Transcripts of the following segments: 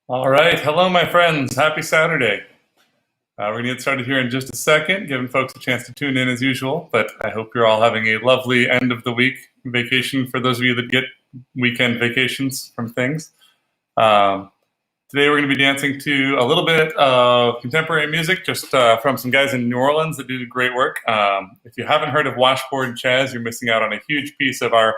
All right. Hello, my friends. Happy Saturday. We're going to get started here in just a second, giving folks a chance to tune in as usual. But I hope you're all having a lovely end of the week vacation for those of you that get weekend vacations from things. Today we're going to be dancing to a little bit of contemporary music, just from some guys in New Orleans that do great work. If you haven't heard of washboard jazz, you're missing out on a huge piece of our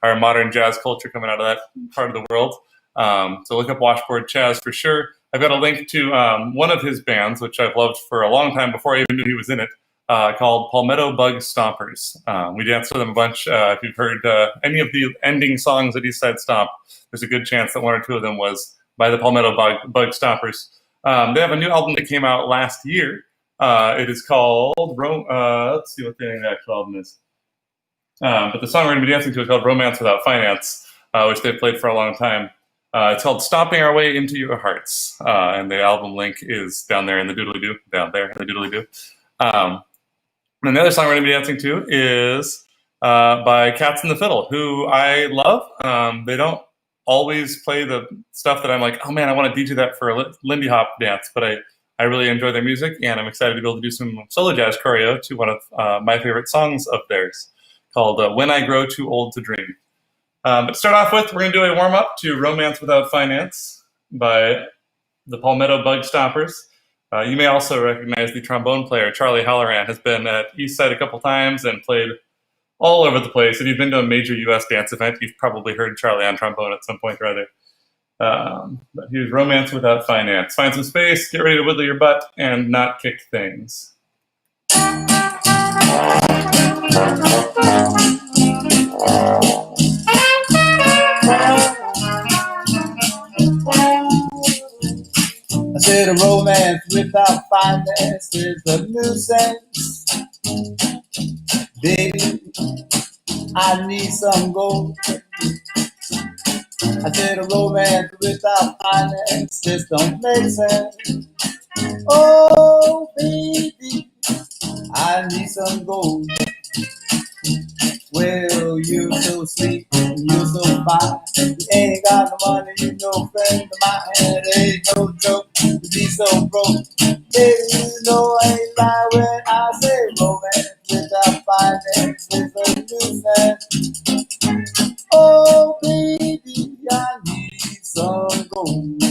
modern jazz culture coming out of that part of the world. So look up washboard jazz for sure. I've got a link to one of his bands, which I've loved for a long time before I even knew he was in it, called Palmetto Bug Stompers. We danced with them a bunch. If you've heard any of the ending songs at East Side Stomp, there's a good chance that one or two of them was by the Palmetto Bug Stompers. They have a new album that came out last year. It is called, let's see what the actual album is. But the song we're going to be dancing to is called Romance Without Finance, which they've played for a long time. It's called Stomping Our Way Into Your Hearts, and the album link is down there in the doodly-doo, and the other song we're going to be dancing to is by Cats and the Fiddle, who I love. They don't always play the stuff that I'm like, oh man, I want to DJ that for a Lindy Hop dance, but I really enjoy their music, and I'm excited to be able to do some solo jazz choreo to one of my favorite songs of theirs, called When I Grow Too Old to Dream. But to start off with, we're going to do a warm-up to Romance Without Finance by the Palmetto Bug Stompers. You may also recognize the trombone player, Charlie Halloran, has been at East Side a couple times and played all over the place. If you've been to a major U.S. dance event, you've probably heard Charlie on trombone at some point or other. But here's Romance Without Finance. Find some space, get ready to wiggle your butt, and not kick things. I said a romance without finance is a nuisance. Baby, I need some gold. I said a romance without finance just don't make sense. Oh, baby, I need some gold. Well, you're so sweet, you're so fine. You ain't got no money, you no friend of mine. It ain't no joke to be so broke. Baby, you know I ain't lying when I say romance without finance is a nuisance. Oh, baby, I need some gold.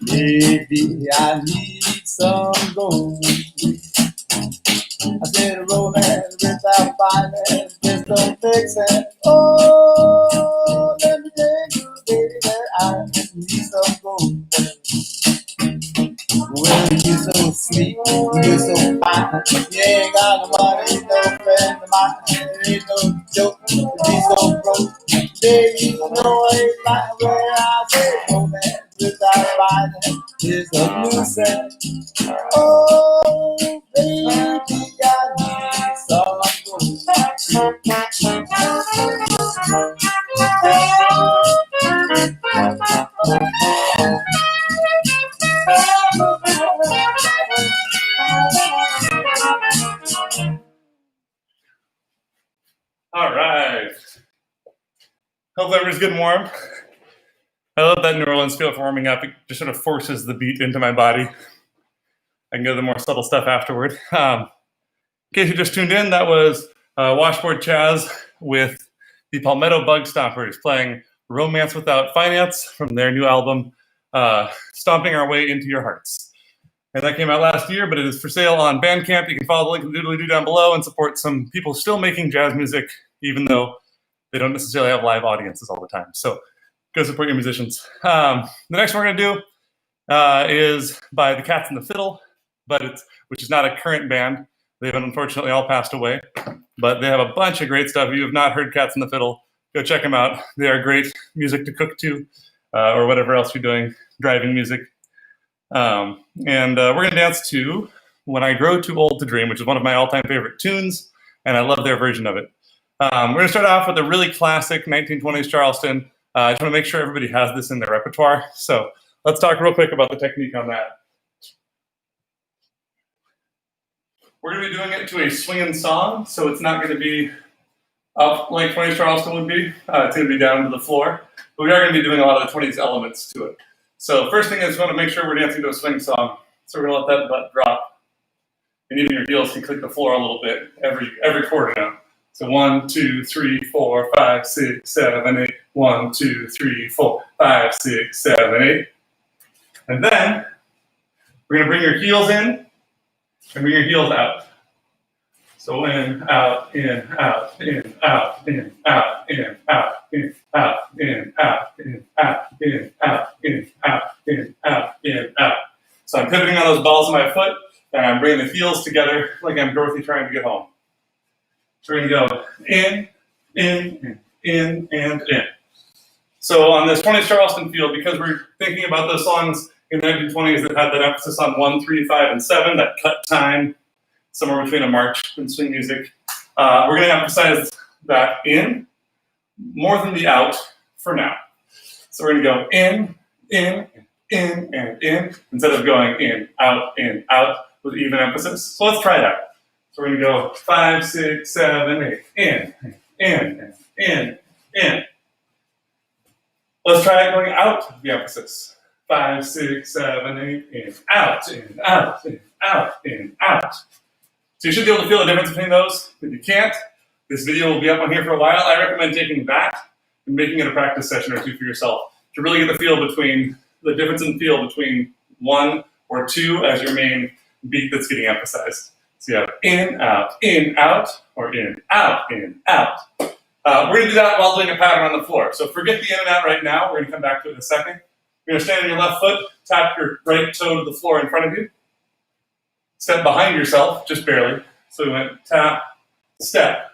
Baby, I need some gold. I said a romance without finance just don't make sense. Oh, let me tell you, baby, that I need some gold. Well, you're so sweet, you're so fine. You ain't got no money, no friend of mine. It ain't no joke to be so broke. Baby, you know I ain't lying when I say romance without finance is a nuisance. Oh, baby, I need some gold. All right. Hope everybody's getting warm. I love that New Orleans feel for warming up. It just sort of forces the beat into my body. I can go to the more subtle stuff afterward. In case you just tuned in, that was Washboard Jazz with the Palmetto Bug Stompers playing Romance Without Finance from their new album, Stomping Our Way Into Your Hearts. And that came out last year, but it is for sale on Bandcamp. You can follow the link in the doodly-doo down below and support some people still making jazz music, even though they don't necessarily have live audiences all the time. So go support your musicians. The next one we're going to do is by the Cats and the Fiddle, which is not a current band. They've unfortunately all passed away, but they have a bunch of great stuff. If you have not heard Cats and the Fiddle, go check them out. They are great music to cook to, or whatever else you're doing, driving music. We're going to dance to When I Grow Too Old to Dream, which is one of my all-time favorite tunes, and I love their version of it. We're going to start off with a really classic 1920s Charleston. I just want to make sure everybody has this in their repertoire. So let's talk real quick about the technique on that. We're going to be doing it to a swinging song, so it's not going to be up like 20s Charleston would be. It's going to be down to the floor. But we are going to be doing a lot of the 20s elements to it. So first thing is we want to make sure we're dancing to a swing song. So we're going to let that butt drop. And even your heels can click the floor a little bit every quarter note. So 1, 2, 3, 4, 5, 6, 7, 8. 1, 2, 3, 4, 5, 6, 7, 8. And then we're going to bring your heels in and bring your heels out. So in, out, in, out, in, out, in, out, in, out, in, out, in, out, in, out, in, out, in, out, in, out, in, out. So I'm pivoting on those balls of my foot, and I'm bringing the heels together like I'm Dorothy trying to get home. So we're going to go in, and in. So on this 20s Charleston field, because we're thinking about those songs in the 1920s that had that emphasis on 1, 3, 5, and 7, that cut time, somewhere between a march and swing music. We're going to emphasize that in more than the out for now. So we're going to go in, and in, instead of going in, out, with even emphasis. So let's try that. So we're going to go 5, 6, 7, 8, in. Let's try it going out with the emphasis. 5, 6, 7, 8, in, out, in, out. So you should be able to feel the difference between those. If you can't, this video will be up on here for a while. I recommend taking that and making it a practice session or two for yourself to really get the feel between the difference in feel between 1 or 2 as your main beat that's getting emphasized. So you have in, out, or in, out. We're going to do that while doing a pattern on the floor. So forget the in and out right now. We're going to come back to it in a second. You're going to stand on your left foot, tap your right toe to the floor in front of you. Step behind yourself, just barely. So we went tap, step.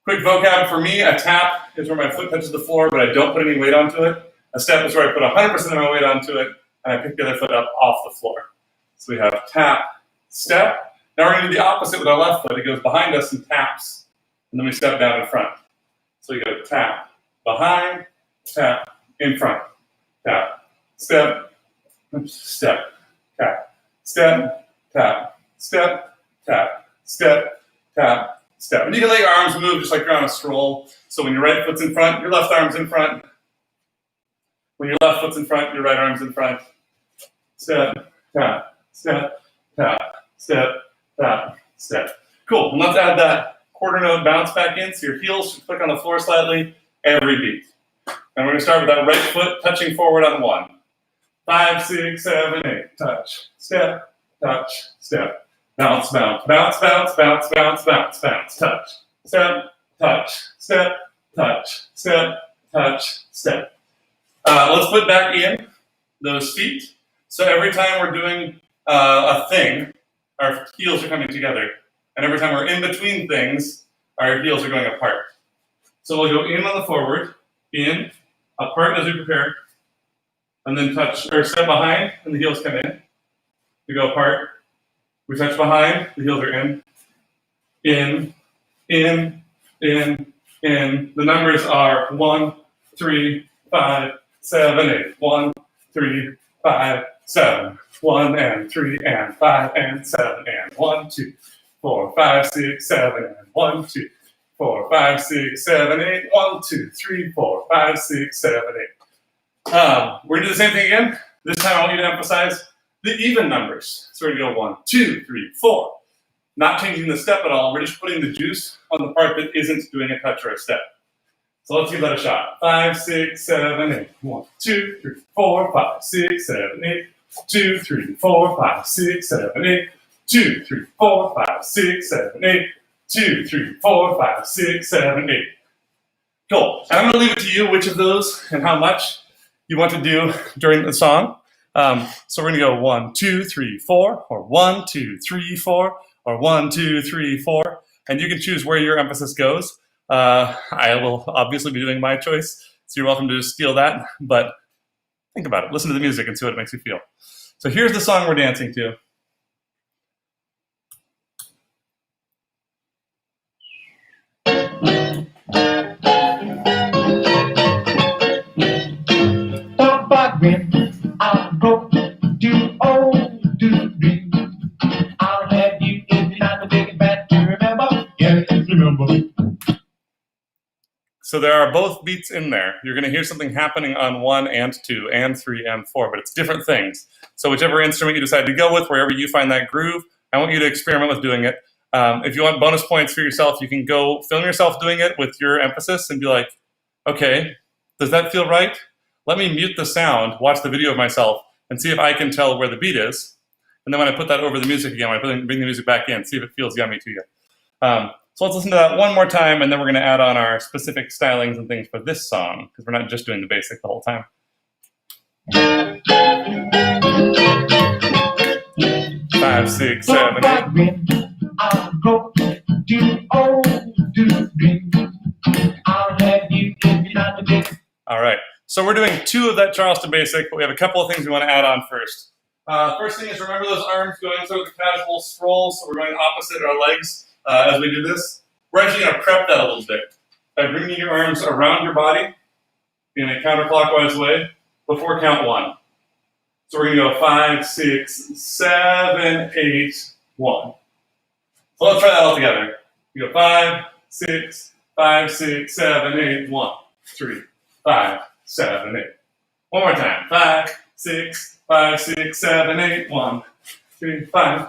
Quick vocab for me, a tap is where my foot touches the floor, but I don't put any weight onto it. A step is where I put 100% of my weight onto it, and I pick the other foot up off the floor. So we have tap, step. Now we're going to do the opposite with our left foot. It goes behind us and taps, and then we step down in front. So we go tap, behind, tap, in front. Tap, step, step, tap, step, tap, step, tap, step, tap, step. And you can let your arms move just like you're on a stroll. So when your right foot's in front, your left arm's in front. When your left foot's in front, your right arm's in front. Step, tap, step, tap, step, tap, step. Cool. And let's add that quarter note bounce back in. So your heels should click on the floor slightly every beat. And we're going to start with that right foot touching forward on 1. 5, 6, 7, 8. Touch, step, touch, step. Bounce, bounce, bounce, bounce, bounce, bounce, bounce, bounce. Touch, step, touch, step, touch, step, touch, step. Let's put back in those feet. So every time we're doing a thing, our heels are coming together. And every time we're in between things, our heels are going apart. So we'll go in on the forward, in, apart as we prepare, and then touch or step behind, and the heels come in. We go apart. We touch behind, the heels are in. In. The numbers are 1, 3, 5, 7, 8. 1, 3, 5, 7. 1 and 3 and 5 and 7 and 1, 2, 4, 5, 6, 7 and 1, 2, 4, 5, 6, 7, 8. 1, 2, 3, 4, 5, 6, 7, 8. We're going to do the same thing again. This time I want you to emphasize the even numbers. So we're going to go 1, 2, 3, 4. Not changing the step at all. We're just putting the juice on the part that isn't doing a touch or a step. So let's give that a shot. 5, 6, 7, 8. 1, 2, 3, 4, 5, 6, 7, 8. 2, 3, 4, 5, 6, 7, 8. 2, 3, 4, 5, 6, 7, 8. 2, 3, 4, 5, 6, 7, 8. Cool. And I'm going to leave it to you which of those and how much you want to do during the song. So we're going to go 1, 2, 3, 4, or 1, 2, 3, 4, or 1, 2, 3, 4. And you can choose where your emphasis goes. I will obviously be doing my choice, so you're welcome to just steal that. But think about it. Listen to the music and see what it makes you feel. So here's the song we're dancing to. When I grow too old to be, I'll have you if you're not taking back to remember. Yes, remember. So there are both beats in there. You're going to hear something happening on 1 and 2 and 3 and 4, but it's different things. So whichever instrument you decide to go with, wherever you find that groove, I want you to experiment with doing it. If you want bonus points for yourself, you can go film yourself doing it with your emphasis and be like, okay, does that feel right? Let me mute the sound, watch the video of myself, and see if I can tell where the beat is. And then when I put that over the music again, when I bring the music back in, see if it feels yummy to you. So let's listen to that one more time, and then we're going to add on our specific stylings and things for this song, because we're not just doing the basic the whole time. 5, 6, 7, 8. I'll go too old to be. I'll have you if you're not taking. All right. So we're doing 2 of that Charleston Basic, but we have a couple of things we want to add on first. First thing is remember those arms going sort of the casual stroll, so we're going opposite our legs as we do this. We're actually going to prep that a little bit by bringing your arms around your body in a counterclockwise way before count 1. So we're going to go 5, 6, 7, 8, 1. So let's try that all together. We go 5, 6, 5, 6, 7, 8, 1, 3, 5, 7, 8. One more time. 5, 6, 5, 6, 7, 8, 1, 3, 5.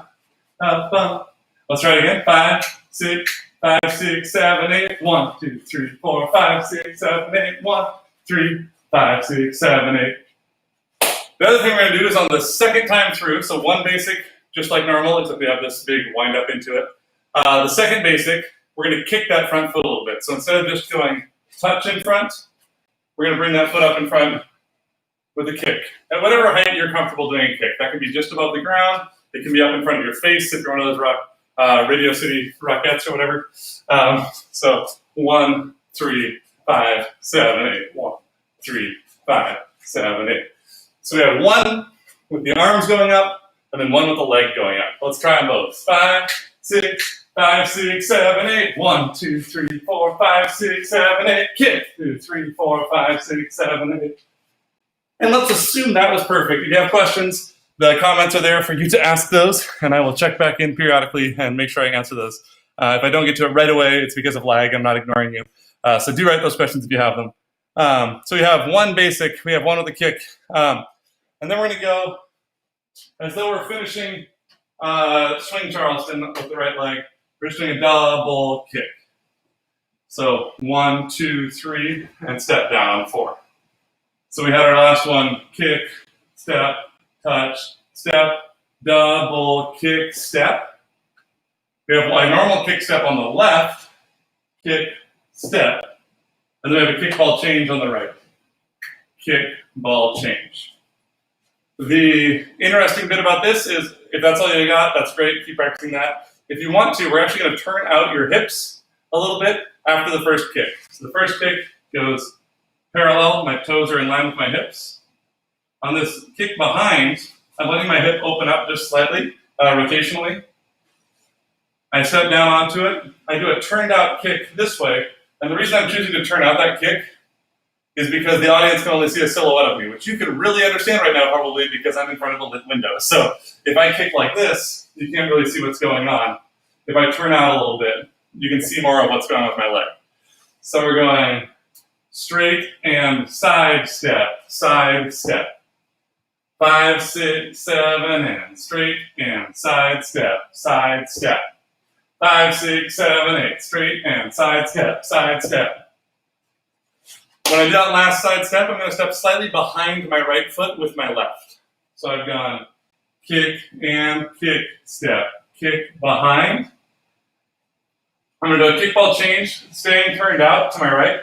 Let's try it again. 5, 6, 5, 6, 7, 8. 1, 2, 3, 4, 5, 6, 7, 8. 1, 3, 5, 6, 7, 8. The other thing we're going to do is on the second time through, so 1 basic, just like normal, except we have this big wind up into it. The second basic, we're going to kick that front foot a little bit. So instead of just going touch in front, we're going to bring that foot up in front with a kick. At whatever height you're comfortable doing a kick. That can be just above the ground. It can be up in front of your face if you're one of those Radio City Rockettes or whatever. So 1, 3, 5, 7, 8. 1, 3, 5, 7, 8. So we have 1 with the arms going up, and then 1 with the leg going up. Let's try them both. 5, 6, 5, 6, 7, 8. 1, 2, 3, 4, 5, 6, 7, 8. Kick. 2, 3, 4, 5, 6, 7, 8. And let's assume that was perfect. If you have questions, the comments are there for you to ask those, and I will check back in periodically and make sure I answer those. If I don't get to it right away, it's because of lag. I'm not ignoring you. So do write those questions if you have them. So we have 1 basic. We have 1 with a kick. And then we're going to go as though we're finishing swing Charleston with the right leg. We're just doing a double kick. So 1, 2, 3, and step down 4. So we had our last one, kick, step, touch, step, double kick, step. We have a normal kick step on the left, kick, step, and then we have a kickball change on the right. Kickball change. The interesting bit about this is, if that's all you got, that's great, keep practicing that. If you want to, we're actually going to turn out your hips a little bit after the first kick. So the first kick goes parallel, my toes are in line with my hips. On this kick behind, I'm letting my hip open up just slightly, rotationally. I step down onto it. I do a turned out kick this way. And the reason I'm choosing to turn out that kick is because the audience can only see a silhouette of me, which you can really understand right now probably because I'm in front of a lit window. So if I kick like this, you can't really see what's going on. If I turn out a little bit, you can see more of what's going on with my leg. So we're going straight and side step, side step. 5, 6, 7, and straight and side step, side step. 5, 6, 7, 8, straight and side step, side step. When I do that last side step, I'm going to step slightly behind my right foot with my left. So I've gone kick and kick step, kick behind. I'm going to do a kickball change, staying turned out to my right.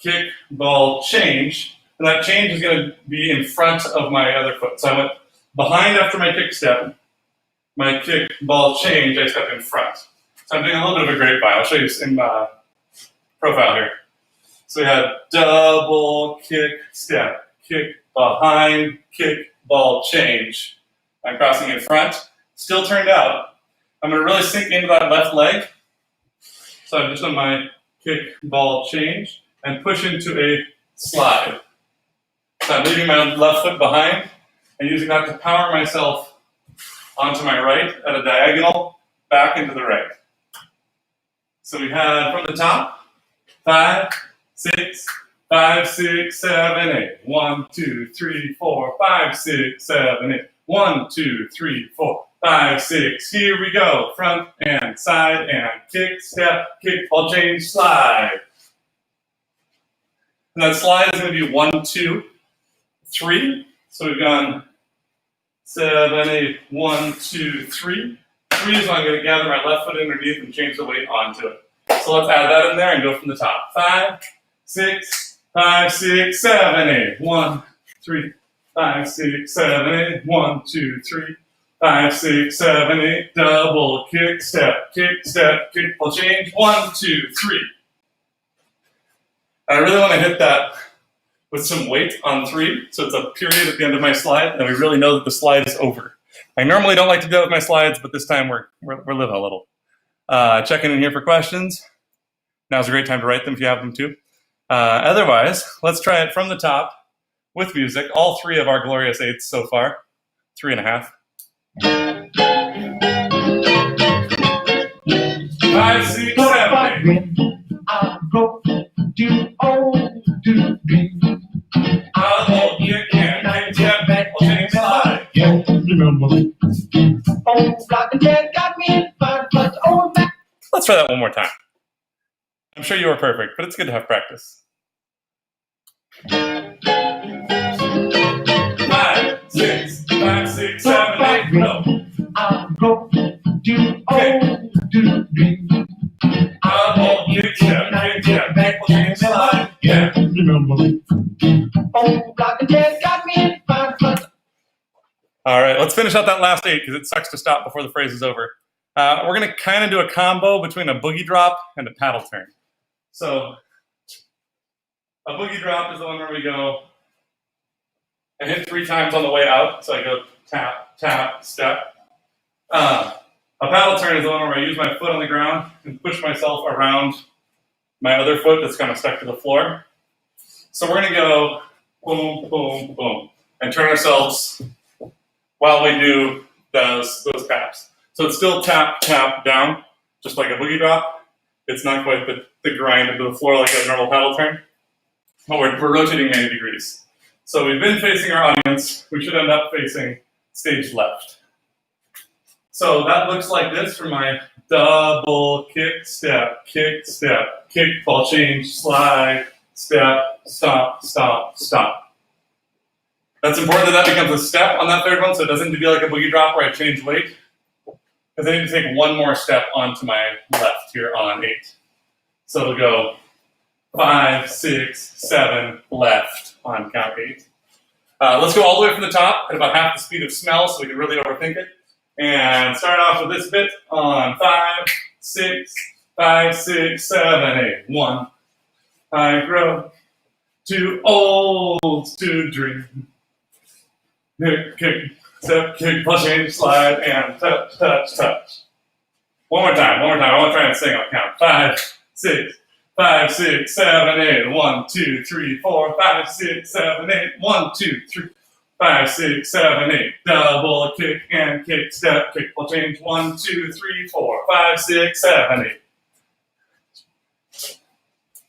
Kickball change. And that change is going to be in front of my other foot. So I went behind after my kick step. My kickball change, I step in front. So I'm doing a little bit of a grapevine. I'll show you in profile here. So we had double kick step, kick behind, kickball change. I'm crossing in front, still turned out. I'm going to really sink into that left leg. So I've just done my kickball change and push into a slide. So I'm leaving my left foot behind and using that to power myself onto my right at a diagonal, back into the right. So we had from the top, 5, 6, 5, 6, 7, 8. 1, 2, 3, 4, 5, 6, 7, 8. 1, 2, 3, 4, 5, 6. Here we go. Front and side and kick, step, kickball change, slide. And that slide is going to be 1, 2, 3. So we've gone 7, 8, 1, 2, 3. 3 is when I'm going to gather my left foot underneath and change the weight onto it. So let's add that in there and go from the top. 5, 6, 5, 6, 7, 8. 1, 3, 5, 6, 7, 8. 1, 2, 3, 5, 6, 7, 8. Double kick, step, kickball change. 1, 2, 3. I really want to hit that with some weight on 3. So it's a period at the end of my slide, and we really know that the slide is over. I normally don't like to do that with my slides, but this time we're living a little. Checking in here for questions. Now's a great time to write them if you have them too. Otherwise, let's try it from the top with music. All 3 of our glorious 8s so far. 3.5. 5, 6, 7, 8. I go do oh do be. I'll kick and kick, back, change, slide. Yeah, remember. Oh, block and dead got me in fun, but oh back. Let's try that one more time. I'm sure you were perfect, but it's good to have practice. 5, 6, 5, 6, 7, 8, go. I go do oh do be. I'll kick, step, back, change, slide. Yeah. Remember. Oh, block and dead got me in fun, but. All right, let's finish out that last 8 because it sucks to stop before the phrase is over. We're going to kind of do a combo between a boogie drop and a paddle turn. So a boogie drop is the one where we go, I hit 3 times on the way out. So I go tap, tap, step. A paddle turn is the one where I use my foot on the ground and push myself around my other foot that's kind of stuck to the floor. So we're going to go boom, boom, boom, and turn ourselves while we do those taps. So it's still tap, tap, down, just like a boogie drop. It's not quite the grind into the floor like a normal paddle turn, but we're rotating 90 degrees. So we've been facing our audience. We should end up facing stage left. So that looks like this for my double kick, step, kickball change, slide, step, stomp, stomp, stomp. That's important that becomes a step on that third one, so it doesn't need to be like a boogie drop where I change weight. Because I need to take one more step onto my left here on 8. So it'll go 5, 6, 7, left on count 8. Let's go all the way from the top at about half the speed of smell so we can really overthink it. And start off with this bit on 5, 6, 5, 6, 7, 8. 1. I grow too old to dream. Kick, step, kickball change, slide, and touch, touch, touch. One more time. I want to try and sing on count. 5, 6, 5, 6, 7, 8. 1, 2, 3, 4, 5, 6, 7, 8. 1, 2, 3, 5, 6, 7, 8. Double kick and kick, step, kickball change. 1, 2, 3, 4, 5, 6, 7, 8.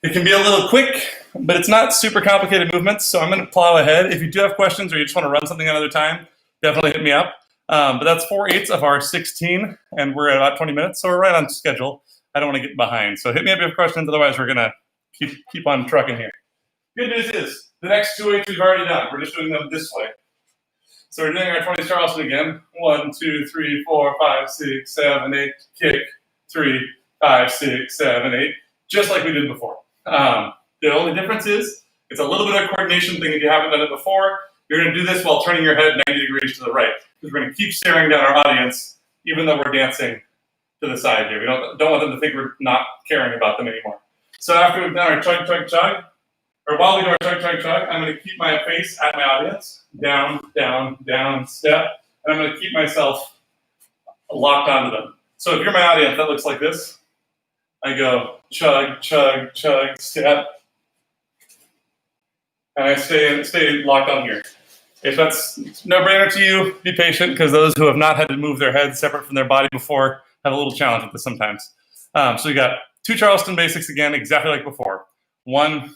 It can be a little quick, but it's not super complicated movements, so I'm going to plow ahead. If you do have questions or you just want to run something another time, definitely hit me up. But that's 4/8 of our 16, and we're at about 20 minutes, so we're right on schedule. I don't want to get behind. So hit me up if you have questions, otherwise we're going to keep on trucking here. Good news is, the next 2 8s we've already done. We're just doing them this way. So we're doing our 20 Charleston again. 1, 2, 3, 4, 5, 6, 7, 8. Kick. 3, 5, 6, 7, 8. Just like we did before. The only difference is it's a little bit of a coordination thing if you haven't done it before. You're going to do this while turning your head 90 degrees to the right, because we're going to keep staring down our audience even though we're dancing to the side here. We don't want them to think we're not caring about them anymore. So after we've done our chug, chug, chug, or while we do our chug, chug, chug, I'm going to keep my face at my audience. Down, down, down, step. And I'm going to keep myself locked onto them. So if you're my audience, that looks like this. I go chug, chug, chug, step. And I stay locked on here. If that's no-brainer to you, be patient, because those who have not had to move their head separate from their body before have a little challenge with this sometimes. So we got 2 Charleston Basics again, exactly like before. 1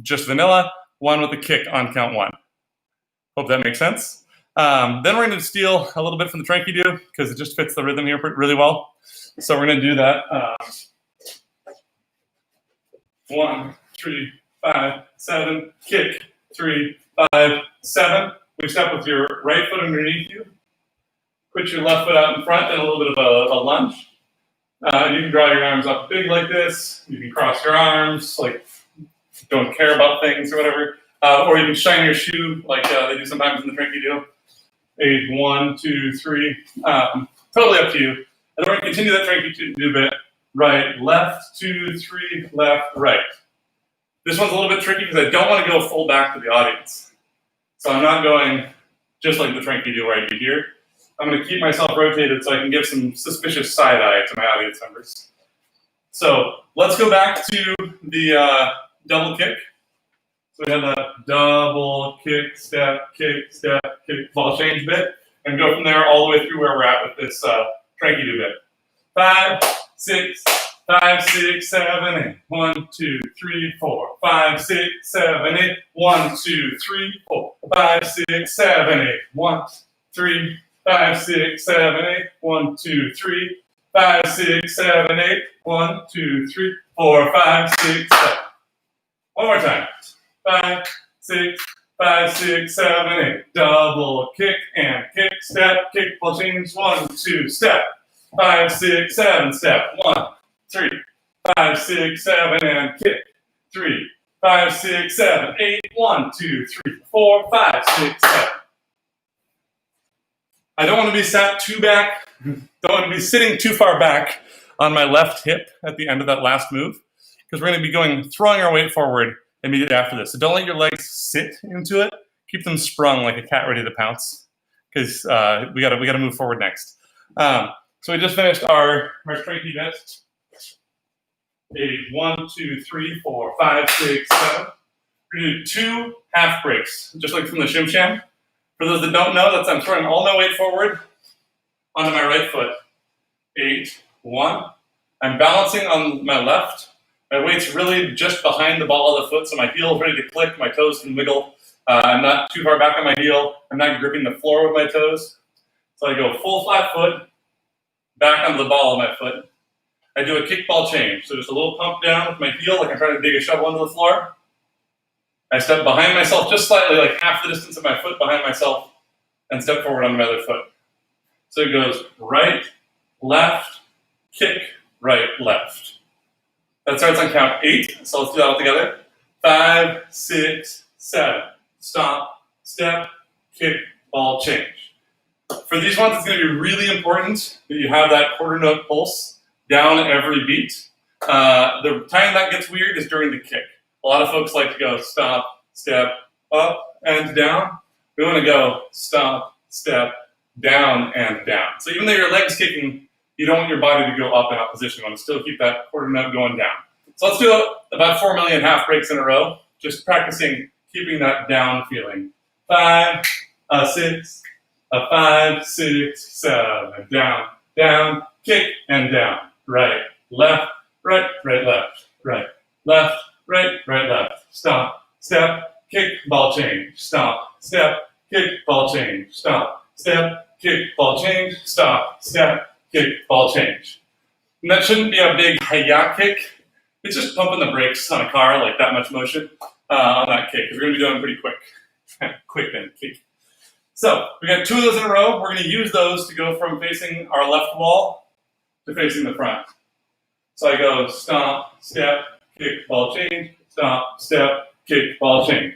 just vanilla, 1 with a kick on count 1. Hope that makes sense. Then we're going to steal a little bit from the Tranky Do, because it just fits the rhythm here really well. So we're going to do that. 1, 3, 5, 7, kick, 3, 5, 7. We step with your right foot underneath you. Put your left foot out in front and a little bit of a lunge. You can draw your arms up big like this. You can cross your arms, like don't care about things or whatever. Or you can shine your shoe like they do sometimes in the Tranky Do. 8, 1, 2, 3. Totally up to you. And then we're going to continue that Tranky Do bit. Right, left, 2, 3, left, right. This one's a little bit tricky because I don't want to go full back to the audience. So I'm not going just like the Tranky Do where I'd be here. I'm going to keep myself rotated so I can give some suspicious side eye to my audience members. So let's go back to the double kick. So we have that double kick, step, ball change bit, and go from there all the way through where we're at with this Tranky Do bit. 5, 6, 5, 6, 7, 8. 1, 2, 3, 4, 5, 6, 7, 8. 1, 2, 3, 4, 5, 6, 7, 8. 1, 3, 5, 6, 7, 8. 1, 2, 3, 5, 6, 7, 8. 1, 2, 3, 4, 5, 6, 7. One more time. 5, 6, 5, 6, 7, 8. Double kick and kick, step, kick, ball change. 1, 2, step. 5, 6, 7, step. 1, 3, 5, 6, 7, and kick. 3, 5, 6, 7, 8. 1, 2, 3, 4, 5, 6, 7. I don't want to be sat too back. Don't want to be sitting too far back on my left hip at the end of that last move, because we're going to be throwing our weight forward immediately after this. So don't let your legs sit into it. Keep them sprung like a cat ready to pounce, because we got to move forward next. So we just finished our Tranky bit. 8, 1, 2, 3, 4, 5, 6, 7. We're going to do 2 half breaks, just like from the Shim Sham. For those that don't know, I'm throwing all my weight forward onto my right foot. 8, 1. I'm balancing on my left. My weight's really just behind the ball of the foot, so my heel is ready to click, my toes can wiggle. I'm not too far back on my heel. I'm not gripping the floor with my toes. So I go full flat foot, back onto the ball of my foot. I do a kickball change, so just a little pump down with my heel, like I'm trying to dig a shovel into the floor. I step behind myself just slightly, like half the distance of my foot behind myself, and step forward on my other foot. So it goes right, left, kick, right, left. That starts on count 8, so let's do that all together. 5, 6, 7. Stomp, step, kick, ball, change. For these ones, it's going to be really important that you have that quarter note pulse down every beat. The time that gets weird is during the kick. A lot of folks like to go stomp, step, up, and down. We want to go stomp, step, down, and down. So even though your leg's kicking, you don't want your body to go up in opposition. You want to still keep that quarter note going down. So let's do about 4 million half breaks in a row, just practicing keeping that down feeling. 5, 6, 5, 6, 7, down, down, kick, and down. Right, left, right, right, left, right, left, right, right, left. Stomp, step, kick, ball change. Stomp, step, kick, ball change. Stomp, step, kick, ball change. Stomp, step, kick, ball change. And that shouldn't be a big hi-ya kick. It's just pumping the brakes on a car, like that much motion on that kick, because we're going to be doing pretty quick. Quick and kick. So we got 2 of those in a row. We're going to use those to go from facing our left wall to facing the front. So I go stomp, step, kick, ball, change, stomp, step, kick, ball, change.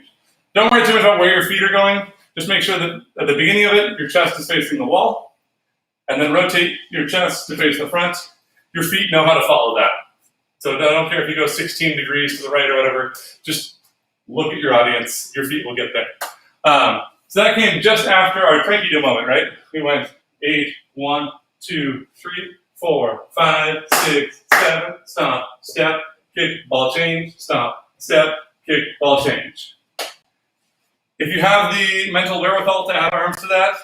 Don't worry too much about where your feet are going. Just make sure that at the beginning of it, your chest is facing the wall, and then rotate your chest to face the front. Your feet know how to follow that. So I don't care if you go 16 degrees to the right or whatever, just look at your audience. Your feet will get there. So that came just after our tranky do moment, right? We went 8, 1, 2, 3, 4, 5, 6, 7, stomp, step, kick, ball, change, stomp, step, kick, ball, change. If you have the mental wherewithal to add arms to that,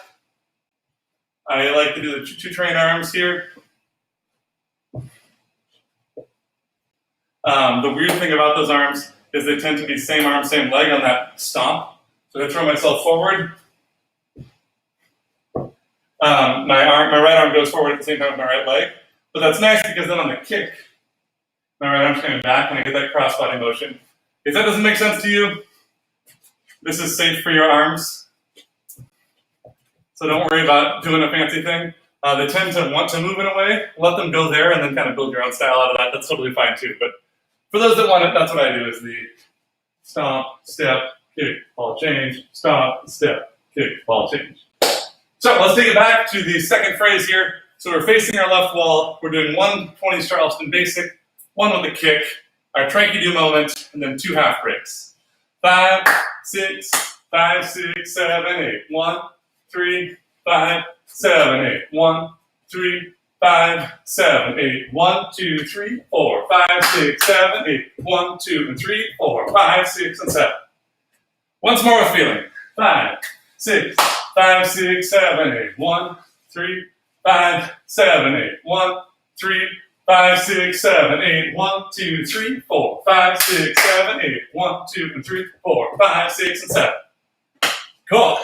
I like to do the 2 train arms here. The weird thing about those arms is they tend to be same arm, same leg on that stomp. So I throw myself forward. My right arm goes forward at the same time with my right leg. But that's nice because then on the kick, my right arm's coming back and I get that cross-body motion. If that doesn't make sense to you, this is safe for your arms. So don't worry about doing a fancy thing. They tend to want to move in a way. Let them go there and then kind of build your own style out of that. That's totally fine too. But for those that want it, that's what I do is the stomp, step, kick, ball, change, stomp, step, kick, ball, change. So let's take it back to the second phrase here. So we're facing our left wall. We're doing 1 20s Charleston basic, 1 with a kick, our tranky do moment, and then 2 half breaks. 5, 6, 5, 6, 7, 8. 1, 3, 5, 7, 8. 1, 3, 5, 7, 8. 1, 2, 3, 4, 5, 6, 7, 8. 1, 2, and 3, 4, 5, 6, and 7. Once more with feeling. 5, 6, 5, 6, 7, 8. 1, 3, 5, 7, 8. 1, 3, 5, 6, 7, 8. 1, 2, 3, 4, 5, 6, 7, 8. 1, 2, and 3, 4, 5, 6, and 7. Cool.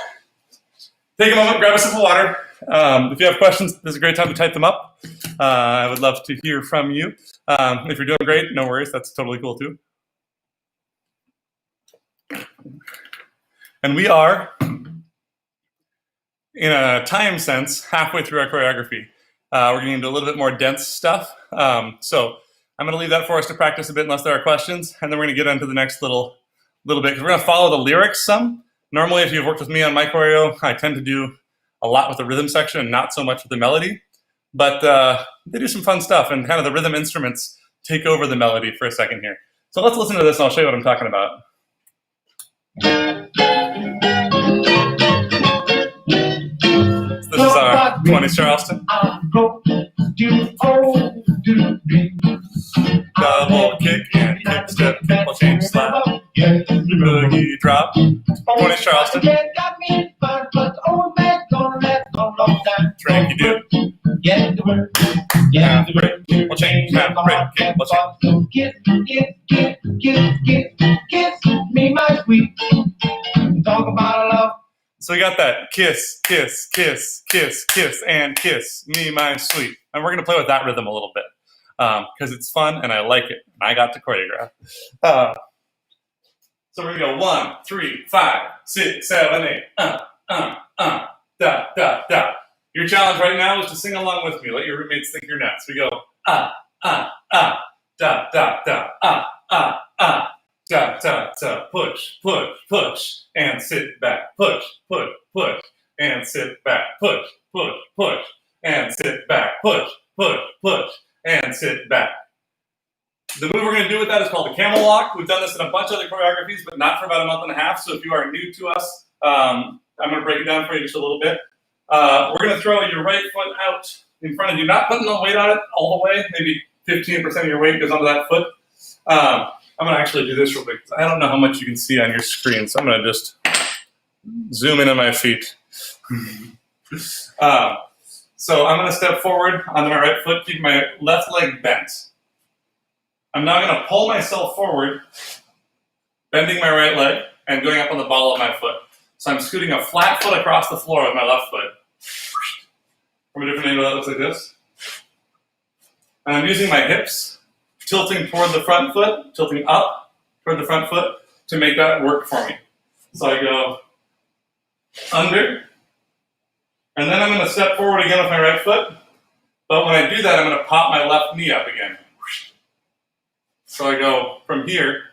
Take a moment, grab a sip of water. If you have questions, this is a great time to type them up. I would love to hear from you. If you're doing great, no worries. That's totally cool too. And we are, in a time sense, halfway through our choreography. We're getting into a little bit more dense stuff. So I'm going to leave that for us to practice a bit unless there are questions. And then we're going to get into the next little bit. Because we're going to follow the lyrics some. Normally, if you've worked with me on my choreo, I tend to do a lot with the rhythm section and not so much with the melody. But they do some fun stuff. And kind of the rhythm instruments take over the melody for a second here. So let's listen to this and I'll show you what I'm talking about. This is our 20s Charleston. Double kick and kick step, kick ball change slap. Boogie drop. 20s Charleston. Tranky do. Half break, kick ball change, half break, kick ball change. Me my sweet. Talk about love. So we got that kiss, kiss, kiss, kiss, kiss, and kiss me, my sweet. And we're going to play with that rhythm a little bit because it's fun and I like it. I got to choreograph. So we're going to go 1, 3, 5, 6, 7, 8. Da, da, da. Your challenge right now is to sing along with me. Let your roommates think you're nuts. We go da, da, da, da, da, da, push, push, push, and sit back, push, push, push, and sit back, push, push, push, and sit back, push, push, push, and sit back. The move we're going to do with that is called the Camel Walk. We've done this in a bunch of other choreographies, but not for about a month and a half. So if you are new to us, I'm going to break it down for you just a little bit. We're going to throw your right foot out in front of you, not putting no weight on it all the way. Maybe 15% of your weight goes onto that foot. I'm going to actually do this real quick. I don't know how much you can see on your screen, so I'm going to just zoom in on my feet. So I'm going to step forward onto my right foot, keep my left leg bent. I'm now going to pull myself forward, bending my right leg, and going up on the ball of my foot. So I'm scooting a flat foot across the floor with my left foot. From a different angle, that looks like this. And I'm using my hips, tilting toward the front foot, tilting up toward the front foot to make that work for me. So I go under, And then I'm going to step forward again with my right foot. But when I do that, I'm going to pop my left knee up again. So I go from here,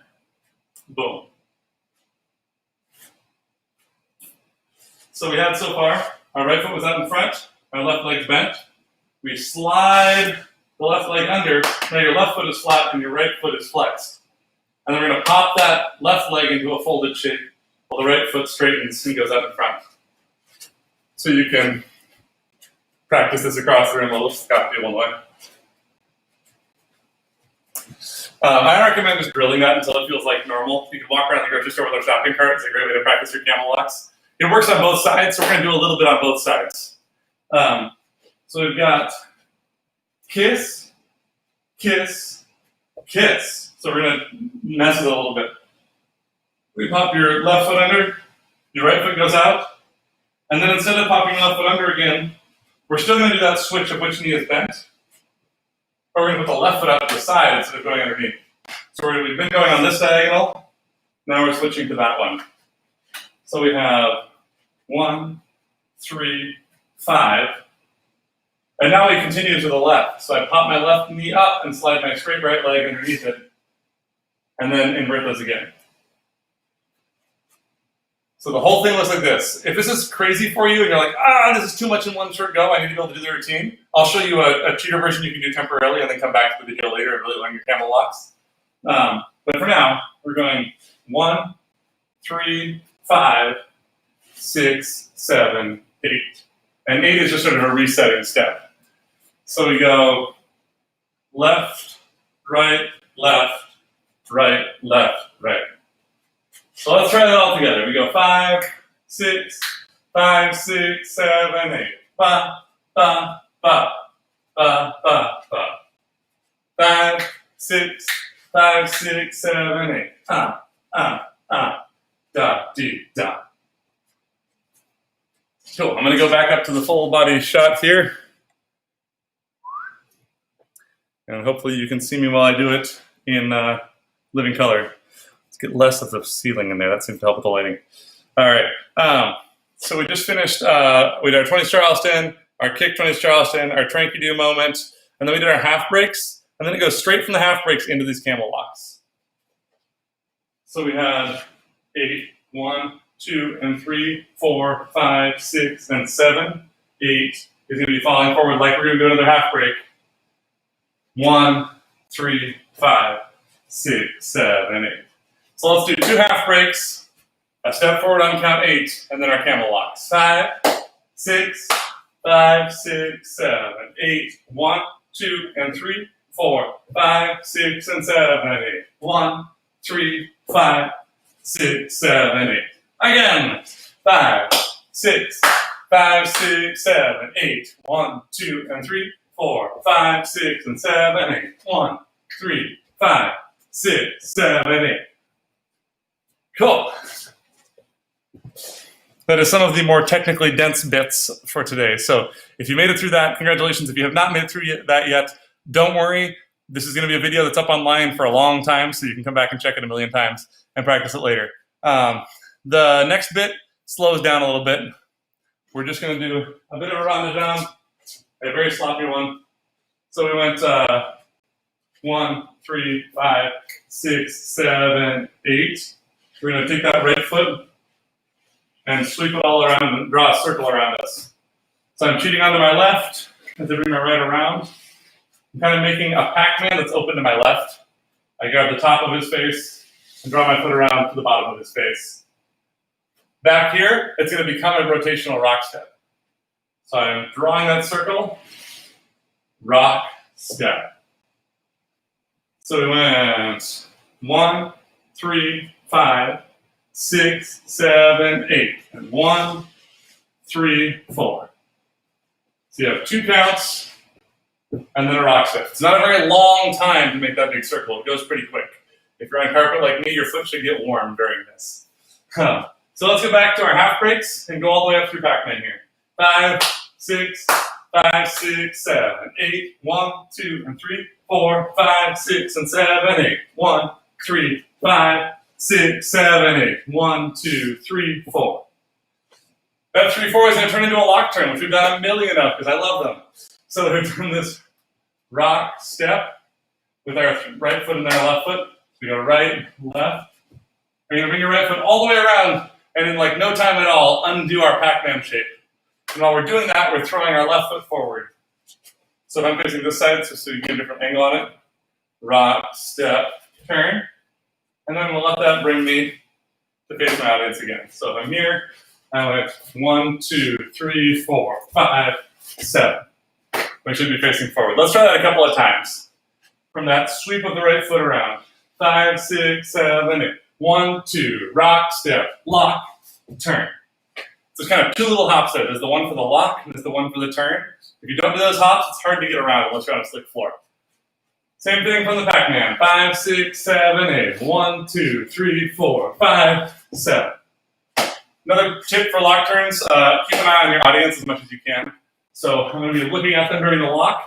boom. So we had so far, our right foot was out in front, our left leg's bent. We slide the left leg under. Now your left foot is flat and your right foot is flexed. And then we're going to pop that left leg into a folded shape while the right foot straightens and goes out in front. So you can practice this across the room a little, Scott Field one way. I recommend just drilling that until it feels like normal. You can walk around the grocery store with a shopping cart. It's a great way to practice your camel walks. It works on both sides, so we're going to do a little bit on both sides. So we've got kiss, kiss, kiss. So we're going to mess it a little bit. We pop your left foot under, your right foot goes out, and then instead of popping your left foot under again, we're still going to do that switch of which knee is bent. Or we're going to put the left foot out to the side instead of going underneath. So we've been going on this diagonal, now we're switching to that one. So we have 1, 3, 5. And now we continue to the left. So I pop my left knee up and slide my straight right leg underneath it. And then invert those again. So the whole thing looks like this. If this is crazy for you and you're like, this is too much in one short go, I need to be able to do the routine, I'll show you a cheater version you can do temporarily and then come back to the video later and really learn your camel walks. But for now, we're going 1, 3, 5, 6, 7, 8. And 8 is just sort of a resetting step. So we go left, right, left, right, left, right. So let's try that all together. We go 5, 6, 5, 6, 7, 8. Ba, ba, ba, ba, ba, ba. 5, 6, 5, 6, 7, 8. Da, dee, da. Cool. I'm going to go back up to the full body shot here. And hopefully you can see me while I do it in living color. Let's get less of the ceiling in there. That seems to help with the lighting. All right. So we just finished, we did our 20s Charleston, our kick 20s Charleston, our tranky-do moment, and then we did our half breaks. And then it goes straight from the half breaks into these camel walks. So we had 8, 1, 2, and 3, 4, 5, 6, and 7. 8 is going to be falling forward like we're going to do another half break. 1, 3, 5, 6, 7, 8. So let's do 2 half breaks, a step forward on count 8, and then our camel walks. 5, 6, 5, 6, 7, 8. 1, 2, and 3, 4, 5, 6, and 7, 8. 1, 3, 5, 6, 7, 8. Again. 5, 6, 5, 6, 7, 8. 1, 2, and 3, 4, 5, 6, and 7, 8. 1, 3, 5, 6, 7, 8. Cool. That is some of the more technically dense bits for today. So if you made it through that, congratulations. If you have not made it through that yet, don't worry. This is going to be a video that's up online for a long time, so you can come back and check it a million times and practice it later. The next bit slows down a little bit. We're just going to do a bit of a rondejam, a very sloppy one. So we went 1, 3, 5, 6, 7, 8. We're going to take that right foot and sweep it all around and draw a circle around us. So I'm cheating onto my left as I bring my right around. I'm kind of making a Pac-Man that's open to my left. I grab the top of his face and draw my foot around to the bottom of his face. Back here, it's going to become a rotational rock step. So I'm drawing that circle, rock, step. So we went 1, 3, 5, 6, 7, 8. And 1, 3, 4. So you have 2 counts and then a rock step. It's not a very long time to make that big circle. It goes pretty quick. If you're on carpet like me, your foot should get warm during this. So let's go back to our half breaks and go all the way up through Pac-Man here. 5, 6, 5, 6, 7, 8. 1, 2, and 3, 4, 5, 6, and 7, 8. 1, 3, 5, 6, 7, 8. 1, 2, 3, 4. That 3-4 is going to turn into a lock turn, which we've done a million of because I love them. So we've done this rock step with our right foot and then our left foot. So we go right, left. You're going to bring your right foot all the way around and in like no time at all, undo our Pac-Man shape. And while we're doing that, we're throwing our left foot forward. So if I'm facing this side, so you get a different angle on it. Rock, step, turn. And then we'll let that bring me to face my audience again. So if I'm here, I went 1, 2, 3, 4, 5, 7. We should be facing forward. Let's try that a couple of times. From that sweep of the right foot around. 5, 6, 7, 8. 1, 2, rock, step, lock, turn. So there's kind of two little hops there. There's the one for the lock and there's the one for the turn. If you don't do those hops, it's hard to get around unless you're on a slick floor. Same thing from the Pac-Man. 5, 6, 7, 8. 1, 2, 3, 4, 5, 7. Another tip for lock turns, keep an eye on your audience as much as you can. So I'm going to be looking at them during the lock,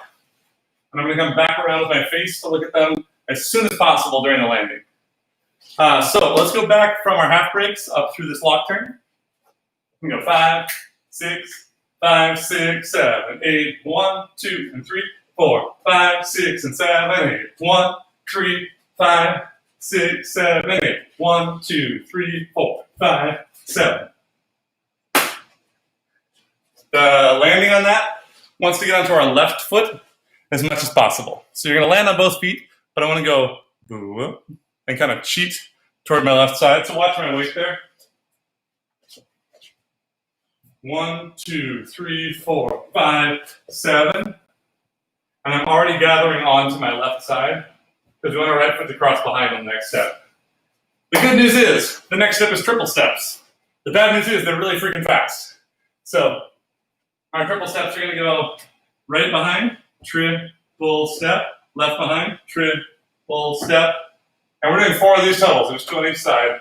and I'm going to come back around with my face to look at them as soon as possible during the landing. So let's go back from our half breaks up through this lock turn. We go 5, 6, 5, 6, 7, 8. 1, 2, and 3, 4, 5, 6, and 7, 8. 1, 3, 5, 6, 7, 8. 1, 2, 3, 4, 5, 7. The landing on that wants to get onto our left foot as much as possible. So you're going to land on both feet, but I want to go boo and kind of cheat toward my left side. So watch my weight there. 1, 2, 3, 4, 5, 7. And I'm already gathering onto my left side because we want our right foot to cross behind on the next step. The good news is the next step is triple steps. The bad news is they're really freaking fast. So our triple steps are going to go right behind, triple step, left behind, triple step. And we're doing 4 of these totals. There's 2 on each side.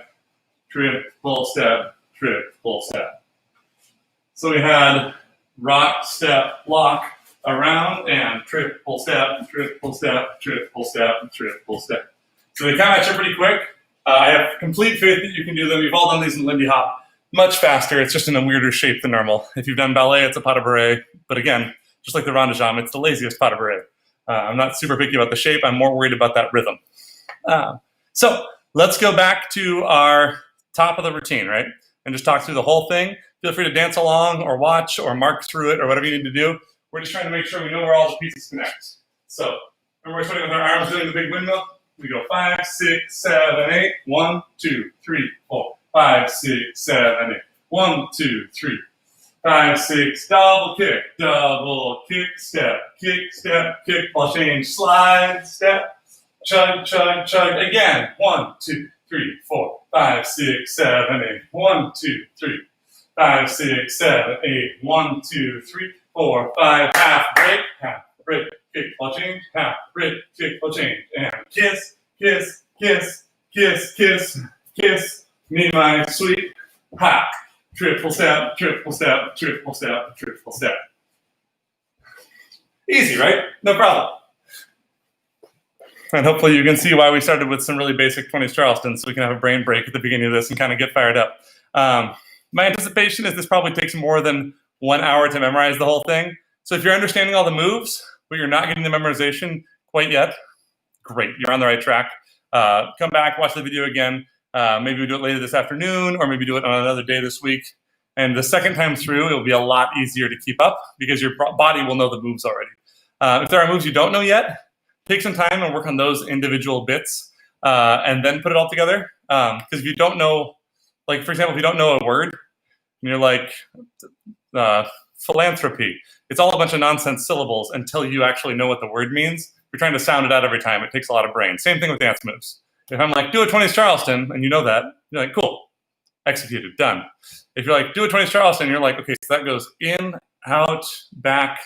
Triple step, triple step. So we had rock, step, lock, around, and triple step, triple step, triple step, triple step. So they come at you pretty quick. I have complete faith that you can do them. You've all done these in Lindy Hop. Much faster. It's just in a weirder shape than normal. If you've done ballet, it's a pas de bourrée. But again, just like the rond de jambe, it's the laziest pas de bourrée. I'm not super picky about the shape. I'm more worried about that rhythm. So let's go back to our top of the routine, right? And just talk through the whole thing. Feel free to dance along or watch or mark through it or whatever you need to do. We're just trying to make sure we know where all the pieces connect. So remember, we're starting with our arms doing the big windmill. We go 5, 6, 7, 8. 1, 2, 3, 4. 5, 6, 7, 8. 1, 2, 3, 5, 6. Double kick, step, kickball change, slide, step, chug, chug, chug. Again. 1, 2, 3, 4, 5, 6, 7, 8. 1, 2, 3, 5, 6, 7, 8. 1, 2, 3, 4, 5. Half break, kickball change, half break, kickball change, and kiss, kiss, kiss, kiss, kiss, kiss. Me, my sweet ha. Triple step, triple step, triple step, triple step. Easy, right? No problem. And hopefully you can see why we started with some really basic 20s Charleston so we can have a brain break at the beginning of this and kind of get fired up. My anticipation is this probably takes more than 1 hour to memorize the whole thing. So if you're understanding all the moves, but you're not getting the memorization quite yet, great, you're on the right track. Come back, watch the video again. Maybe we do it later this afternoon, or maybe do it on another day this week. And the second time through, it'll be a lot easier to keep up because your body will know the moves already. If there are moves you don't know yet, take some time and work on those individual bits and then put it all together. Because if you don't know, like for example, if you don't know a word, and you're like philanthropy, it's all a bunch of nonsense syllables until you actually know what the word means. You're trying to sound it out every time. It takes a lot of brain. Same thing with dance moves. If I'm like, do a 20s Charleston, and you know that, you're like, cool, executed, done. If you're like, do a 20s Charleston, you're like, okay, so that goes in, out, back,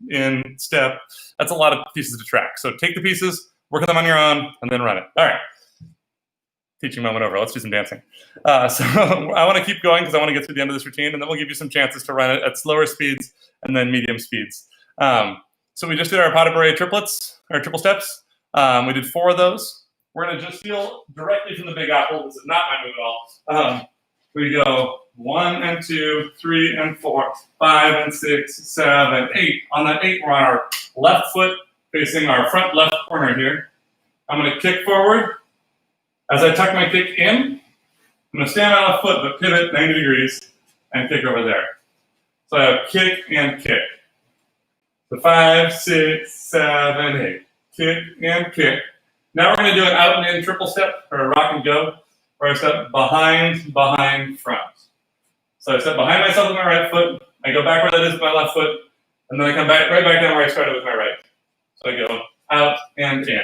in, step. That's a lot of pieces to track. So take the pieces, work on them on your own, and then run it. All right. Teaching moment over. Let's do some dancing. So I want to keep going because I want to get through the end of this routine, and then we'll give you some chances to run it at slower speeds and then medium speeds. So we just did our pas de bourrée triplets, or triple steps. We did 4 of those. We're going to just feel directly from the Big Apple. This is not my move at all. We go 1 and 2, 3 and 4, 5 and 6, 7, 8. On that 8, we're on our left foot facing our front left corner here. I'm going to kick forward. As I tuck my kick in, I'm going to stay on my left foot, but pivot 90 degrees and kick over there. So I have kick and kick. So 5, 6, 7, 8. Kick and kick. Now we're going to do an out and in triple step, or a rock and go, where I step behind, behind, front. So I step behind myself with my right foot, I go back where that is with my left foot, and then I come back right back down where I started with my right. So I go out and in,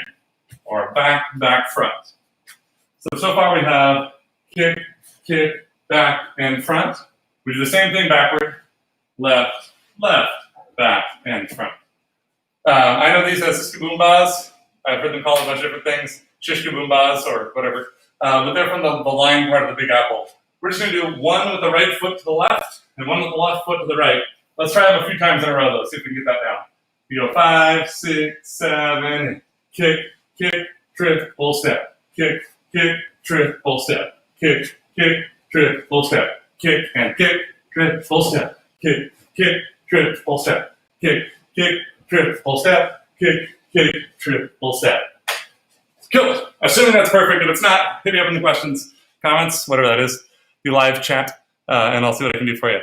or back, back, front. So far we have kick, kick, back, and front. We do the same thing backward, left, left, back, and front. I know these as siskaboombas. I've heard them called a bunch of different things, shishkaboombas or whatever, but they're from the line part of the Big Apple. We're just going to do one with the right foot to the left and one with the left foot to the right. Let's try them a few times in a row, though, see if we can get that down. You go 5, 6, 7, kick, kick, triple step, kick, kick, triple step, kick, kick, triple step, kick, and kick, triple step, kick, kick, triple step, kick, kick, triple step, kick, kick, triple step. Cool. Assuming that's perfect. If it's not, hit me up in the questions, comments, whatever that is. Do live chat, and I'll see what I can do for you.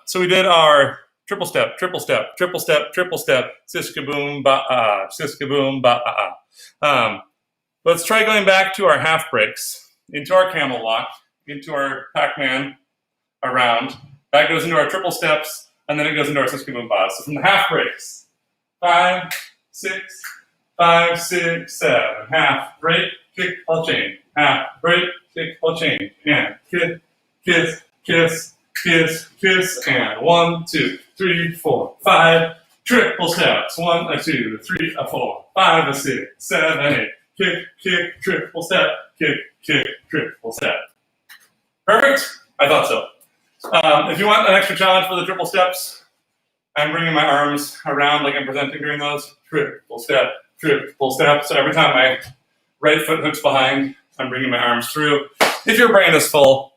So we did our triple step, triple step, triple step, triple step, siskaboom, ba-ah, siskaboom, ba-ah. Let's try going back to our half breaks, into our camel walk, into our Pac-Man, around. That goes into our triple steps, and then it goes into our siskaboom bas. So from the half breaks, 5, 6, 5, 6, 7, half break, kick, ball change, half break, kick, ball change, and kiss, kiss, kiss, kiss, kiss, and 1, 2, 3, 4, 5, triple steps, 1, 2, 3, 4, 5, 6, 7, 8, kick, kick, triple step, kick, kick, triple step. Perfect? I thought so. If you want an extra challenge for the triple steps, I'm bringing my arms around like I'm presenting during those. Triple step, triple step. So every time my right foot hooks behind, I'm bringing my arms through. If your brain is full,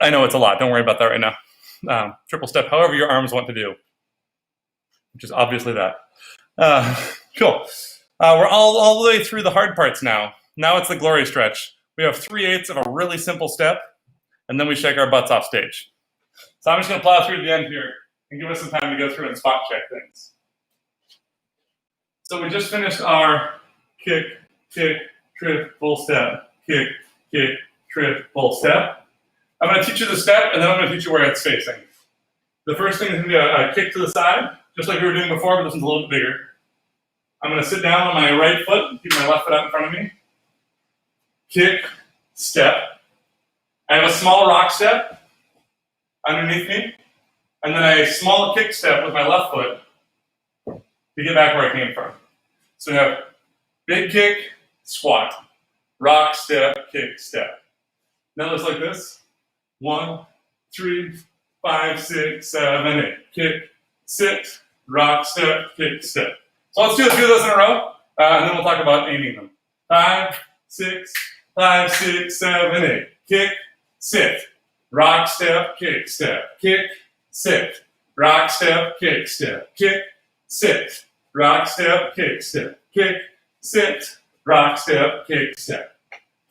I know it's a lot. Don't worry about that right now. Triple step, however your arms want to do, which is obviously that. Cool. We're all the way through the hard parts now. Now it's the glory stretch. We have 3/8 of a really simple step, and then we shake our butts off stage. So I'm just going to plow through the end here and give us some time to go through and spot check things. So we just finished our kick, kick, triple step, kick, kick, triple step. I'm going to teach you the step, and then I'm going to teach you where it's facing. The first thing is going to be a kick to the side, just like we were doing before, but this one's a little bit bigger. I'm going to sit down on my right foot, keep my left foot out in front of me. Kick, step. I have a small rock step underneath me, and then a small kick step with my left foot to get back where I came from. So we have big kick, squat, rock, step, kick, step. Now it looks like this. 1, 3, 5, 6, 7, 8. Kick, sit, rock, step, kick, step. So let's do a few of those in a row, and then we'll talk about aiming them. 5, 6, 5, 6, 7, 8. Kick, sit, rock, step, kick, step. Kick, sit, rock, step, kick, step. Kick, sit, rock, step, kick, step. Kick, sit, rock, step, kick, step.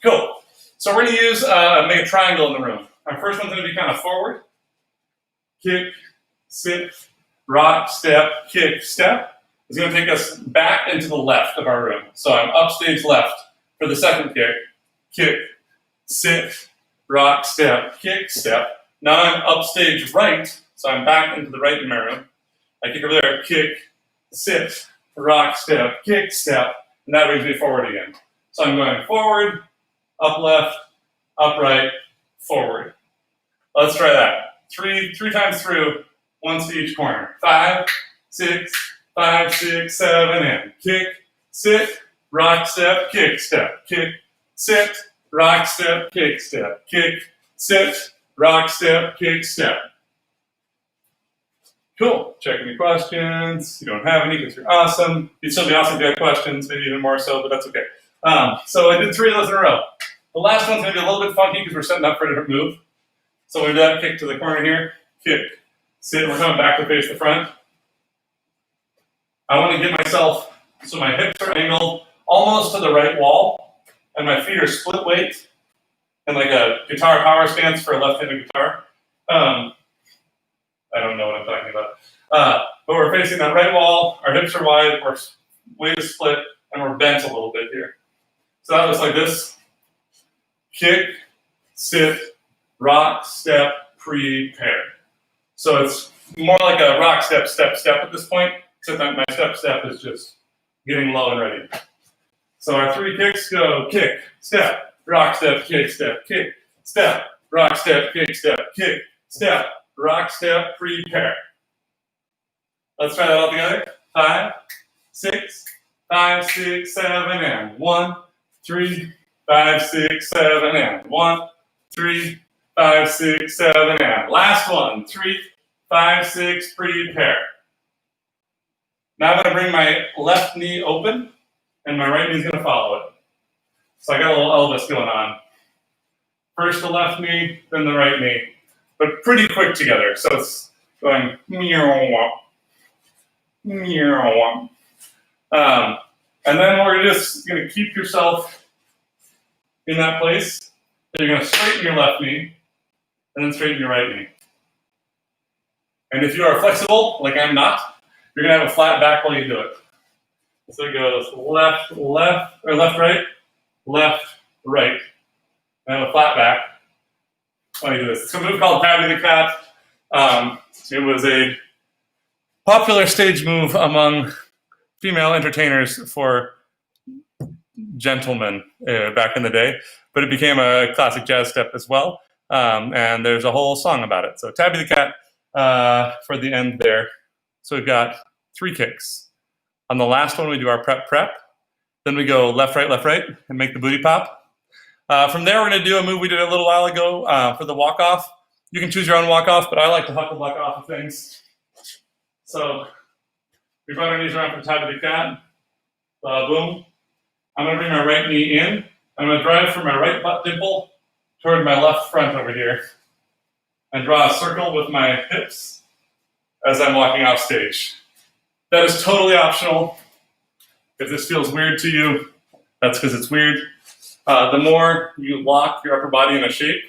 Cool. So we're going to use make a triangle in the room. Our first one's going to be kind of forward. Kick, sit, rock, step, kick, step. It's going to take us back into the left of our room. So I'm upstage left for the second kick. Kick, sit, rock, step, kick, step. Now I'm upstage right, so I'm back into the right in my room. I kick over there, kick, sit, rock, step, kick, step, and that brings me forward again. So I'm going forward, up left, up right, forward. Let's try that. Three times through, once to each corner. 5, 6, 5, 6, 7, and kick, sit, rock, step, kick, step, kick, sit, rock, step, kick, step, kick, sit, rock, step, kick, step. Cool. Check any questions. You don't have any because you're awesome. You'd still be awesome if you had questions, maybe even more so, but that's okay. So I did 3 of those in a row. The last one's going to be a little bit funky because we're setting up for a different move. So we do that kick to the corner here, kick, sit, we're coming back to face the front. I want to get myself so my hips are angled almost to the right wall, and my feet are split weight, and like a guitar power stance for a left-handed guitar. I don't know what I'm talking about. But we're facing that right wall, our hips are wide, our weight is split, and we're bent a little bit here. So that looks like this. Kick, sit, rock, step, prepare. So it's more like a rock, step, step, step at this point, except that my step, step is just getting low and ready. So our 3 kicks go kick, step, rock, step, kick, step, rock, step, kick, step, rock, step, prepare. Let's try that all together. 5, 6, 5, 6, 7, and 1, 3, 5, 6, 7, and 1, 3, 5, 6, 7, and last one. 3, 5, 6, prepare. Now I'm going to bring my left knee open, and my right knee is going to follow it. So I got a little Elvis going on. First the left knee, then the right knee, but pretty quick together. So it's going meow, meow. And then we're just going to keep yourself in that place. Then you're going to straighten your left knee, and then straighten your right knee. And if you are flexible, like I'm not, you're going to have a flat back while you do it. So it goes left, left, or left, right, left, right. And have a flat back while you do this. It's a move called Tabby the Cat. It was a popular stage move among female entertainers for gentlemen back in the day, but it became a classic jazz step as well. And there's a whole song about it. So Tabby the Cat for the end there. So we've got 3 kicks. On the last one, we do our prep. Then we go left, right, and make the booty pop. From there, we're going to do a move we did a little while ago for the walk-off. You can choose your own walk-off, but I like to huckle buck off of things. So we run our knees around for the Tabby the Cat. Boom. I'm going to bring my right knee in. I'm going to drive from my right butt dimple toward my left front over here and draw a circle with my hips as I'm walking off stage. That is totally optional. If this feels weird to you, that's because it's weird. The more you lock your upper body in a shape,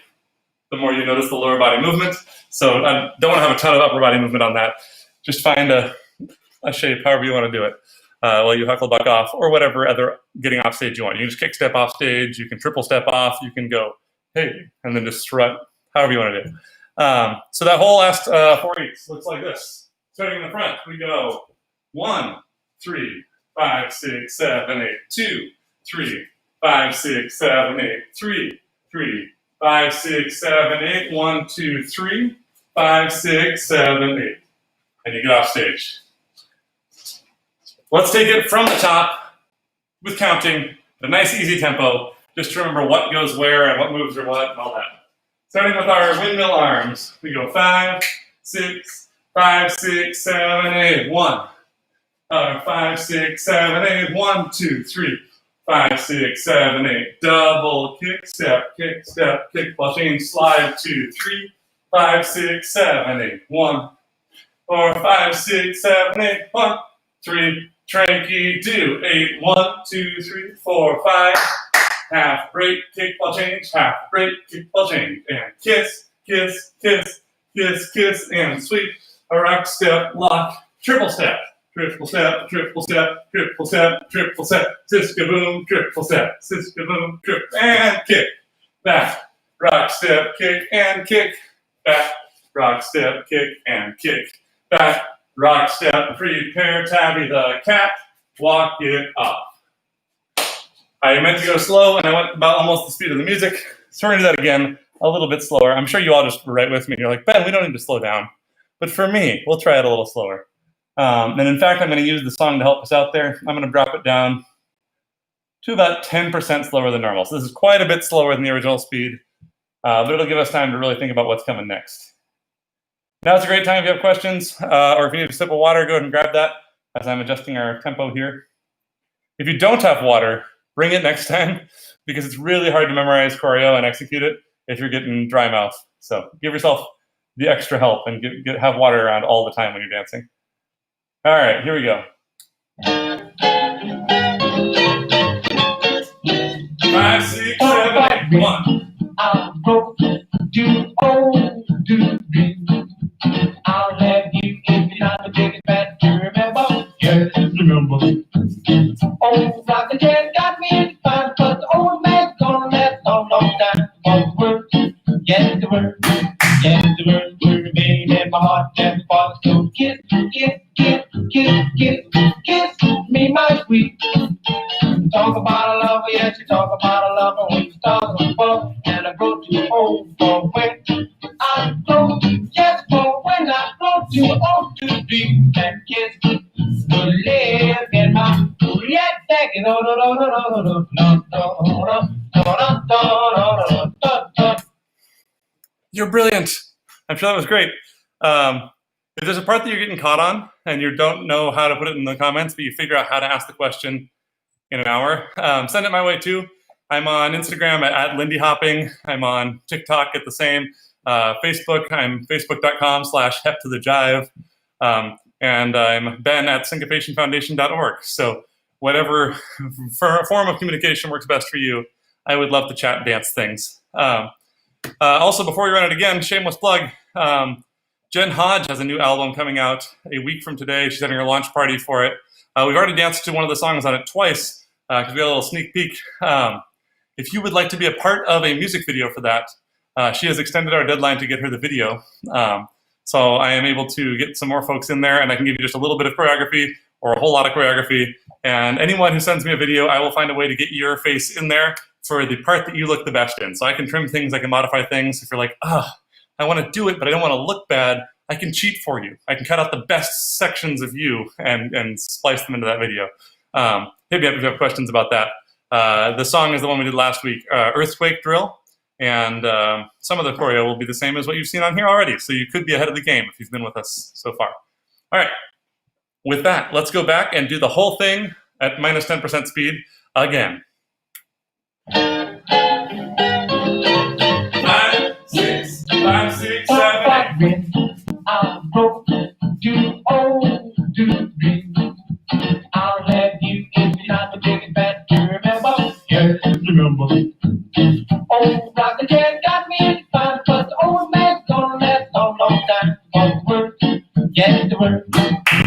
the more you notice the lower body movement. So I don't want to have a ton of upper body movement on that. Just find a shape, however you want to do it, while you huckle buck off or whatever other getting off stage you want. You can just kick step off stage. You can triple step off. You can go, hey, and then just strut, however you want to do it. So that whole last 4 weeks looks like this. Starting in the front, we go 1, 3, 5, 6, 7, 8, 2, 3, 5, 6, 7, 8, 3, 3, 5, 6, 7, 8, 1, 2, 3, 5, 6, 7, 8. And you get off stage. Let's take it from the top with counting, a nice easy tempo, just to remember what goes where and what moves are what and all that. Starting with our windmill arms, we go 5, 6, 5, 6, 7, 8, 1. 5, 6, 7, 8, 1, 2, 3, 5, 6, 7, 8. Double kick, step, kickball change, slide 2, 3, 5, 6, 7, 8, 1. 4, 5, 6, 7, 8, 1, 3. Tranky, do 8, 1, 2, 3, 4, 5. Half break, kickball change, half break, kickball change, and kiss, kiss, kiss, kiss, kiss, and sweep. A rock step, lock, triple step. Triple step, triple step, triple step, triple step, siska-boom, triple step, siska-boom, triple, and kick. Back, rock step, kick, and kick. Back, rock step, kick, and kick. Back, rock step, prepare, Tabby the Cat, walk it off. I meant to go slow, and I went about almost the speed of the music. So we're going to do that again, a little bit slower. I'm sure you all just were right with me. You're like, Ben, we don't need to slow down. But for me, we'll try it a little slower. And in fact, I'm going to use the song to help us out there. I'm going to drop it down to about 10% slower than normal. So this is quite a bit slower than the original speed, but it'll give us time to really think about what's coming next. Now it's a great time if you have questions, or if you need a sip of water, go ahead and grab that as I'm adjusting our tempo here. If you don't have water, bring it next time, because it's really hard to memorize choreo and execute it if you're getting dry mouth. So give yourself the extra help and have water around all the time when you're dancing. All right, here we go. 5, 6, 7, 8, 1. I'll go do old do dream. I'll have you if you're not the biggest fan to remember. Yes, remember. Old rockin' chair got me in fine, but the old man's gonna last a long time. For the word, yes, the word, yes, the word will remain in my heart and thoughts. So kiss, kiss, kiss, kiss, kiss, kiss me, my sweet. Talk about a lover, yes, you talk about a lover when you start above, and I grow too old for when I grow, yes, for when I grow too old to dream and kiss to live in my yet second. You're brilliant. I'm sure that was great. If there's a part that you're getting caught on and you don't know how to put it in the comments, but you figure out how to ask the question in an hour, send it my way too. I'm on Instagram at lindyhopping. I'm on TikTok at the same. Facebook, I'm facebook.com/hep-to-the-jive. And I'm Ben at syncopationfoundation.org. So whatever form of communication works best for you, I would love to chat dance things. Also, before we run it again, shameless plug. Jen Hodge has a new album coming out a week from today. She's having her launch party for it. We've already danced to one of the songs on it twice because we got a little sneak peek. If you would like to be a part of a music video for that, she has extended our deadline to get her the video. So I am able to get some more folks in there, and I can give you just a little bit of choreography or a whole lot of choreography. And anyone who sends me a video, I will find a way to get your face in there for the part that you look the best in. So I can trim things, I can modify things. If you're like, I want to do it, but I don't want to look bad, I can cheat for you. I can cut out the best sections of you and splice them into that video. Hit me up if you have questions about that. The song is the one we did last week, Earthquake Drill. And some of the choreo will be the same as what you've seen on here already. So you could be ahead of the game if you've been with us so far. All right. With that, let's go back and do the whole thing at minus 10% speed again. 5, 6, 5, 6, 7, 8. I'll go do old do dream. I'll have you if you're not the biggest fan to remember. Yes, remember. Old rockin' chair got me in fine, but the old man's gonna last a long time. For the word, yes, the word,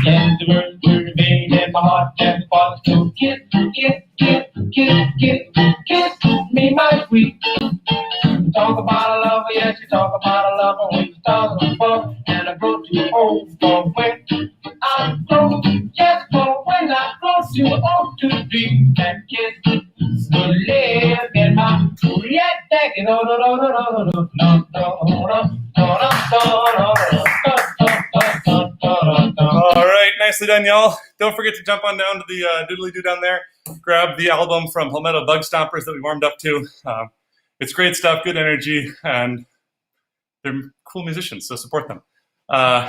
yes, the word will remain in my heart and thoughts. So kiss, kiss, kiss, kiss, kiss, kiss me, my sweet. Talk about a lover, yes, you talk about a lover when you start above, and I grow too old for when I grow, yes, for when I grow too old to dream and kiss to live in my yet second. All right, nicely done, y'all. Don't forget to jump on down to the doodly-doo down there. Grab the album from Palmetto Bug Stompers that we warmed up to. It's great stuff, good energy, and they're cool musicians, so support them.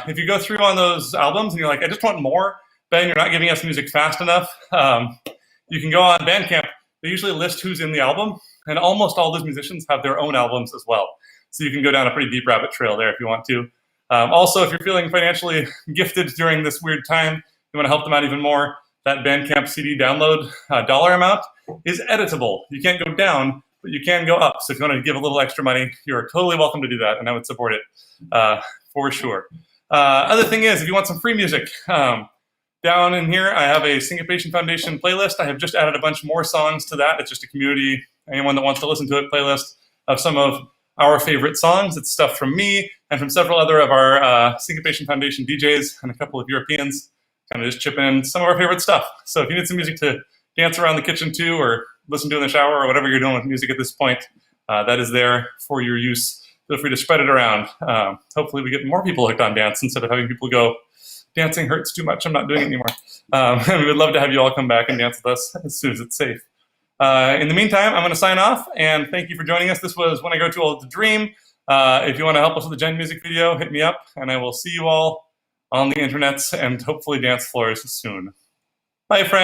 If you go through on those albums and you're like, I just want more, Ben, you're not giving us music fast enough, you can go on Bandcamp. They usually list who's in the album, and almost all those musicians have their own albums as well. So you can go down a pretty deep rabbit trail there if you want to. Also, if you're feeling financially gifted during this weird time, you want to help them out even more, that Bandcamp CD download dollar amount is editable. You can't go down, but you can go up. So if you want to give a little extra money, you're totally welcome to do that, and I would support it for sure. Other thing is, if you want some free music, down in here, I have a Syncopation Foundation playlist. I have just added a bunch more songs to that. It's just a community, anyone that wants to listen to it, playlist of some of our favorite songs. It's stuff from me and from several other of our Syncopation Foundation DJs and a couple of Europeans, kind of just chipping in some of our favorite stuff. So if you need some music to dance around the kitchen to, or listen to in the shower, or whatever you're doing with music at this point, that is there for your use. Feel free to spread it around. Hopefully we get more people hooked on dance instead of having people go, dancing hurts too much, I'm not doing it anymore. We would love to have you all come back and dance with us as soon as it's safe. In the meantime, I'm going to sign off, and thank you for joining us. This was When I Grow Too Old to Dream. If you want to help us with the Gen music video, hit me up, and I will see you all on the internets and hopefully dance floors soon. Bye, friends.